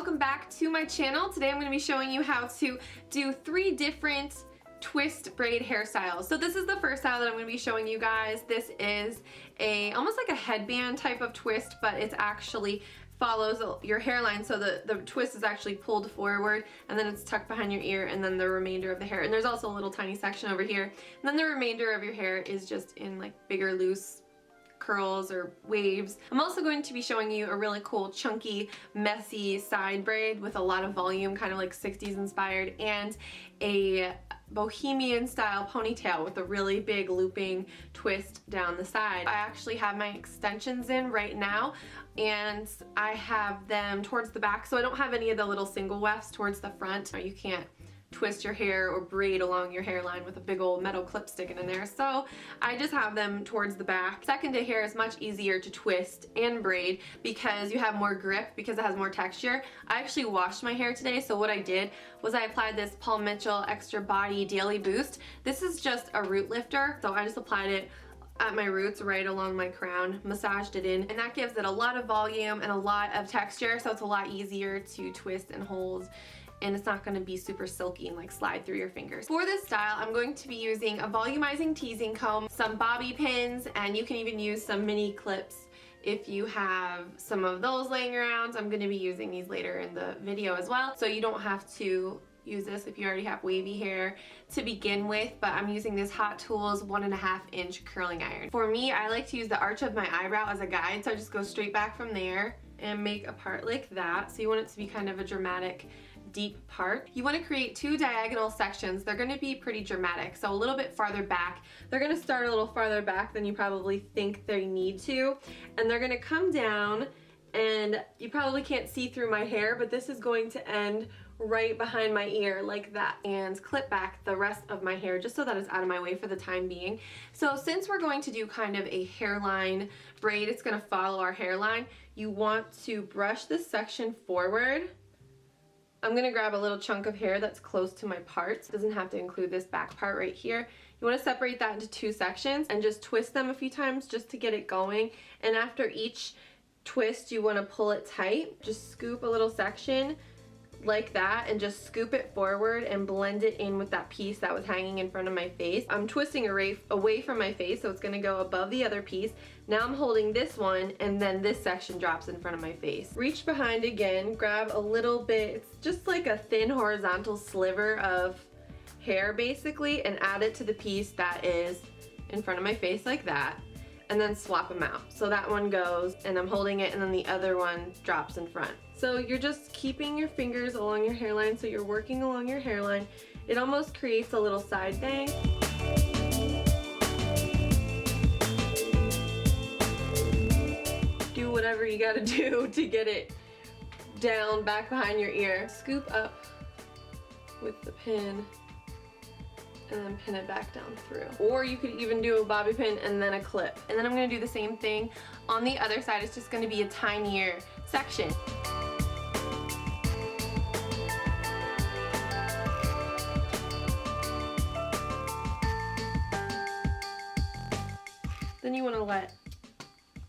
welcome back to my channel. Today I'm going to be showing you how to do 3 different twist braid hairstyles. So this is the first style that I'm going to be showing you guys. This is almost like a headband type of twist, but it's actually follows your hairline, so the twist is actually pulled forward and then it's tucked behind your ear, and then the remainder of the hair, and there's also a little tiny section over here, and then the remainder of your hair is just in like bigger loose curls or waves. I'm also going to be showing you a really cool chunky messy side braid with a lot of volume, kind of like 60s inspired, and a Bohemian style ponytail with a really big looping twist down the side. I actually have my extensions in right now and I have them towards the back, so I don't have any of the little single wefts towards the front. You can't twist your hair or braid along your hairline with a big old metal clip sticking in there, so I just have them towards the back. Seconded hair is much easier to twist and braid because you have more grip, because it has more texture. I actually washed my hair today, so what I did was I applied this Paul Mitchell Extra Body Daily Boost. This is just a root lifter, so I just applied it at my roots right along my crown, massaged it in, and that gives it a lot of volume and a lot of texture, so it's a lot easier to twist and hold, and it's not going to be super silky and like slide through your fingers. For this style, I'm going to be using a volumizing teasing comb, some bobby pins, and you can even use some mini clips if you have some of those laying around. I'm going to be using these later in the video as well, so you don't have to use this if you already have wavy hair to begin with, but I'm using this Hot Tools 1.5-inch curling iron. For me, I like to use the arch of my eyebrow as a guide, so I just go straight back from there and make a part like that. So you want it to be kind of a dramatic deep part. You want to create 2 diagonal sections. They're going to be pretty dramatic, so a little bit farther back. They're going to start a little farther back than you probably think they need to, and they're going to come down, and you probably can't see through my hair, but this is going to end right behind my ear like that, and clip back the rest of my hair just so that it's out of my way for the time being. So since we're going to do kind of a hairline braid, it's going to follow our hairline, you want to brush this section forward. I'm going to grab a little chunk of hair that's close to my parts. It doesn't have to include this back part right here. You want to separate that into 2 sections and just twist them a few times just to get it going. And after each twist, you want to pull it tight. Just scoop a little section like that and just scoop it forward and blend it in with that piece that was hanging in front of my face. I'm twisting away from my face, so it's going to go above the other piece. Now I'm holding this one, and then this section drops in front of my face. Reach behind again, grab a little bit, it's just like a thin horizontal sliver of hair basically, and add it to the piece that is in front of my face like that, and then swap them out. So that one goes, and I'm holding it, and then the other one drops in front. So you're just keeping your fingers along your hairline, so you're working along your hairline. It almost creates a little side bang. Do whatever you gotta do to get it down back behind your ear. Scoop up with the pin and then pin it back down through. Or you could even do a bobby pin and then a clip. And then I'm gonna do the same thing on the other side. It's just gonna be a tinier section. Then you want to let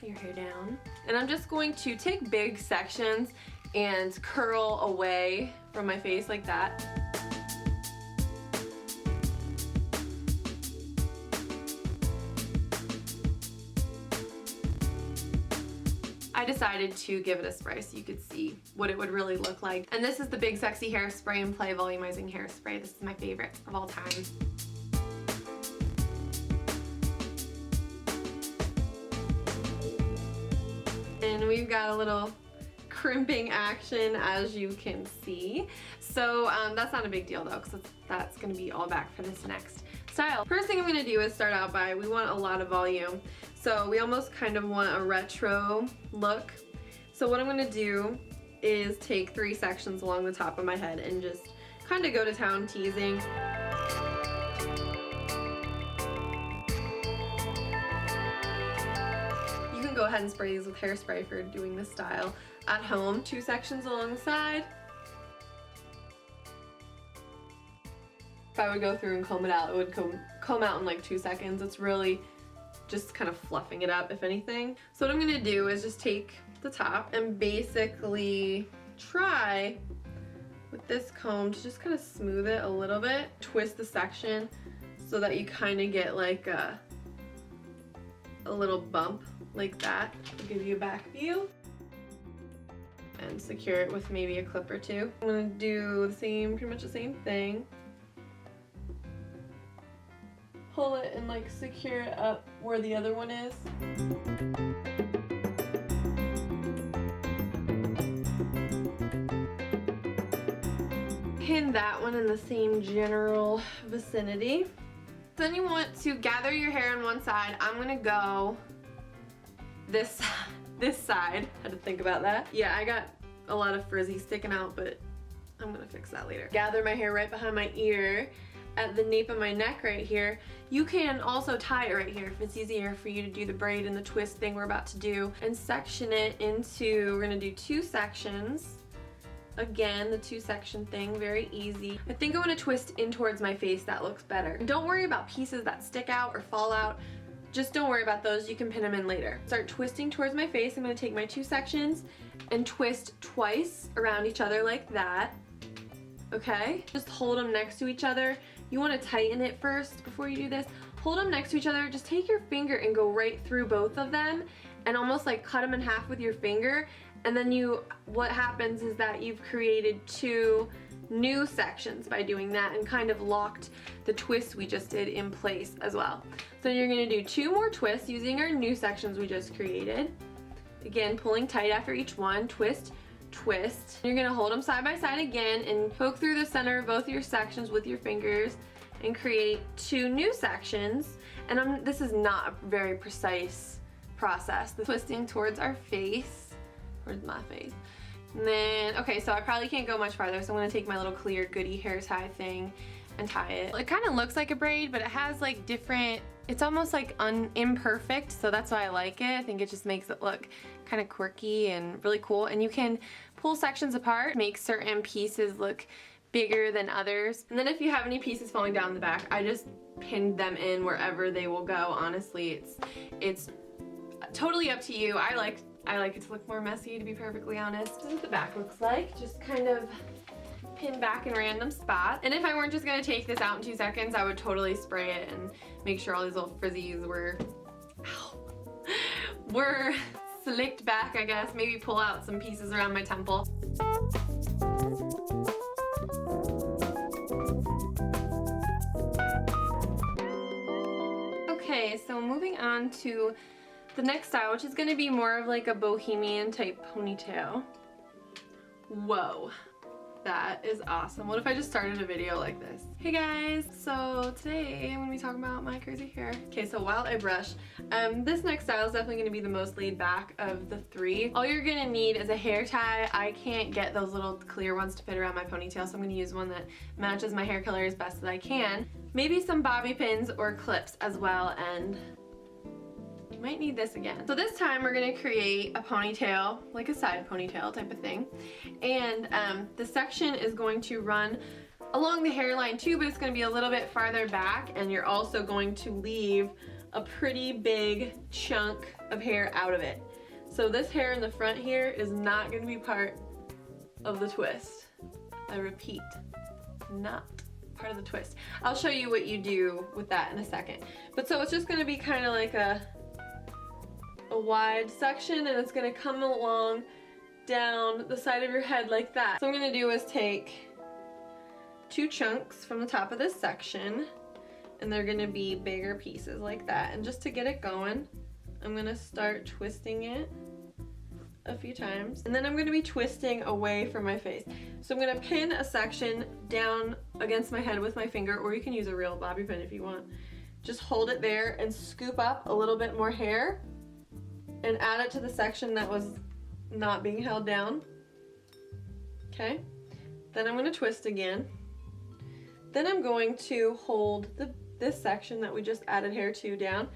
your hair down. And I'm just going to take big sections and curl away from my face like that. I decided to give it a spray so you could see what it would really look like. And this is the Big Sexy Hairspray and Play Volumizing Hairspray. This is my favorite of all time. And we've got a little crimping action, as you can see. So that's not a big deal though, because that's going to be all back for this next style. First thing I'm going to do is start out by, we want a lot of volume. So we almost kind of want a retro look. So what I'm going to do is take 3 sections along the top of my head and just kind of go to town teasing. Go ahead and spray these with hairspray for doing this style at home. 2 sections along the side. If I would go through and comb it out, it would comb out in like 2 seconds. It's really just kind of fluffing it up, if anything. So what I'm gonna do is just take the top and basically try with this comb to just kind of smooth it a little bit, twist the section so that you kind of get like a little bump like that. I'll give you a back view and secure it with maybe a clip or two. I'm gonna do the same, pretty much the same thing. Pull it and like secure it up where the other one is. Pin that one in the same general vicinity. Then you want to gather your hair on one side. I'm gonna go this side. Had to think about that. Yeah, I got a lot of frizzy sticking out, but I'm gonna fix that later. Gather my hair right behind my ear at the nape of my neck right here. You can also tie it right here if it's easier for you to do the braid and the twist thing we're about to do, and section it into, we're gonna do 2 sections. Again, the 2-section thing, very easy. I think I want to twist in towards my face. That looks better. Don't worry about pieces that stick out or fall out. Just don't worry about those. You can pin them in later. Start twisting towards my face. I'm going to take my 2 sections and twist twice around each other like that. Okay? Just hold them next to each other. You want to tighten it first before you do this. Hold them next to each other. Just take your finger and go right through both of them and almost like cut them in half with your finger. And then what happens is that you've created 2 new sections by doing that and kind of locked the twist we just did in place as well. So you're going to do 2 more twists using our new sections we just created. Again, pulling tight after each one, twist, twist. You're going to hold them side by side again and poke through the center of both your sections with your fingers and create 2 new sections. And this is not a very precise process. The twisting towards our face. Towards my face. And then, okay, so I probably can't go much farther, so I'm gonna take my little clear Goody hair tie thing and tie it. It kind of looks like a braid, but it has like different, it's almost like imperfect, so that's why I like it. I think it just makes it look kind of quirky and really cool. And you can pull sections apart, make certain pieces look bigger than others. And then if you have any pieces falling down the back, I just pinned them in wherever they will go. Honestly, it's totally up to you. I like it to look more messy, to be perfectly honest. This is what the back looks like. Just kind of pin back in random spots. And if I weren't just gonna take this out in 2 seconds, I would totally spray it and make sure all these little frizzies were slicked back, I guess. Maybe pull out some pieces around my temple. Okay, so moving on to the next style, which is going to be more of like a Bohemian type ponytail. Whoa, that is awesome. What if I just started a video like this? Hey guys, so today I'm going to be talking about my crazy hair. Okay, so while I brush, this next style is definitely going to be the most laid back of the 3. All you're going to need is a hair tie. I can't get those little clear ones to fit around my ponytail, so I'm going to use one that matches my hair color as best as I can. Maybe some bobby pins or clips as well, and might need this again. So this time we're gonna create a ponytail, like a side ponytail type of thing. And the section is going to run along the hairline too, but it's gonna be a little bit farther back, and you're also going to leave a pretty big chunk of hair out of it. So this hair in the front here is not gonna be part of the twist. I repeat, not part of the twist. I'll show you what you do with that in a second. But so it's just gonna be kind of like a wide section, and it's going to come along down the side of your head like that. So what I'm going to do is take 2 chunks from the top of this section, and they're going to be bigger pieces like that. And just to get it going, I'm going to start twisting it a few times, and then I'm going to be twisting away from my face. So I'm going to pin a section down against my head with my finger, or you can use a real bobby pin if you want. Just hold it there and scoop up a little bit more hair and add it to the section that was not being held down. Okay, then I'm going to twist again. Then I'm going to hold this section that we just added hair to down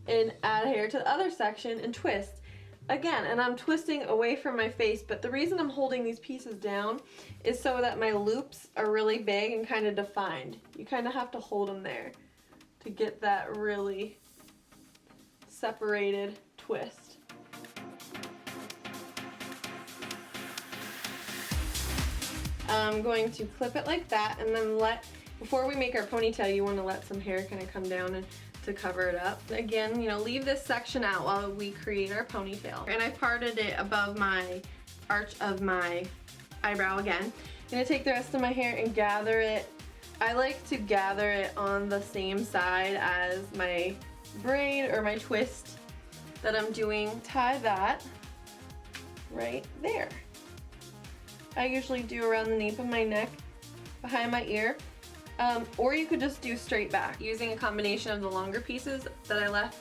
and add hair to the other section and twist again. And I'm twisting away from my face, but the reason I'm holding these pieces down is so that my loops are really big and kind of defined. You kind of have to hold them there to get that really separated twist. I'm going to clip it like that, and then before we make our ponytail, you want to let some hair kind of come down and to cover it up. Again, you know, leave this section out while we create our ponytail. And I parted it above my arch of my eyebrow again. I'm gonna take the rest of my hair and gather it. I like to gather it on the same side as my braid or my twist that I'm doing. Tie that right there. I usually do around the nape of my neck, behind my ear. Or you could just do straight back. Using a combination of the longer pieces that I left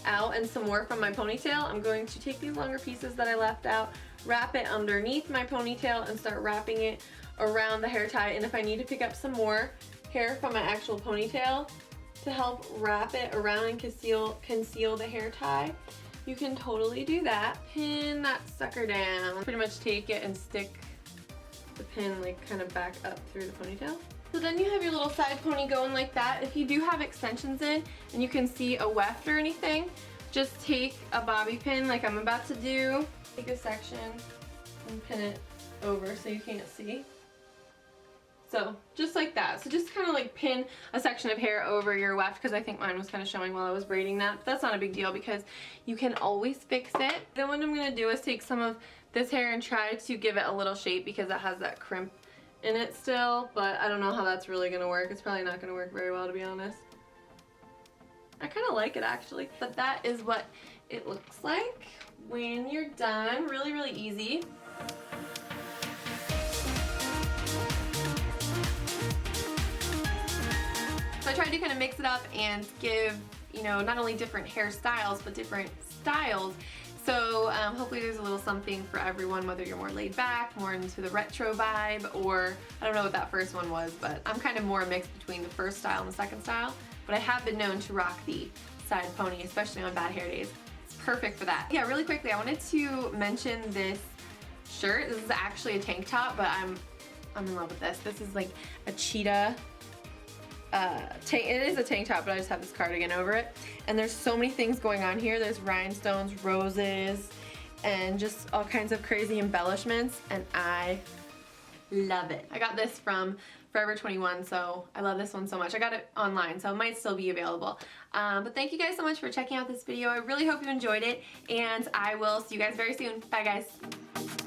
out and some more from my ponytail, I'm going to take these longer pieces that I left out, wrap it underneath my ponytail, and start wrapping it around the hair tie. And if I need to pick up some more hair from my actual ponytail to help wrap it around and conceal the hair tie, you can totally do that. Pin that sucker down. Pretty much take it and stick the pin like kind of back up through the ponytail. So then you have your little side pony going like that. If you do have extensions in and you can see a weft or anything, just take a bobby pin like I'm about to do. Take a section and pin it over so you can't see. So just like that. So just kind of like pin a section of hair over your weft, because I think mine was kind of showing while I was braiding that. But that's not a big deal because you can always fix it. Then what I'm going to do is take some of this hair and try to give it a little shape because it has that crimp in it still, but I don't know how that's really gonna work. It's probably not gonna work very well, to be honest. I kind of like it actually, but that is what it looks like when you're done. Really, really easy. So I tried to kind of mix it up and give, you know, not only different hairstyles, but different styles. So hopefully there's a little something for everyone, whether you're more laid back, more into the retro vibe, or I don't know what that first one was, but I'm kind of more a mix between the first style and the second style. But I have been known to rock the side pony, especially on bad hair days. It's perfect for that. Yeah, really quickly, I wanted to mention this shirt. This is actually a tank top, but I'm in love with this. This is like a cheetah. It is a tank top, but I just have this cardigan over it. And there's so many things going on here. There's rhinestones, roses, and just all kinds of crazy embellishments, and I love it. I got this from Forever 21, so I love this one so much. I got it online, so it might still be available. But thank you guys so much for checking out this video. I really hope you enjoyed it, and I will see you guys very soon. Bye, guys.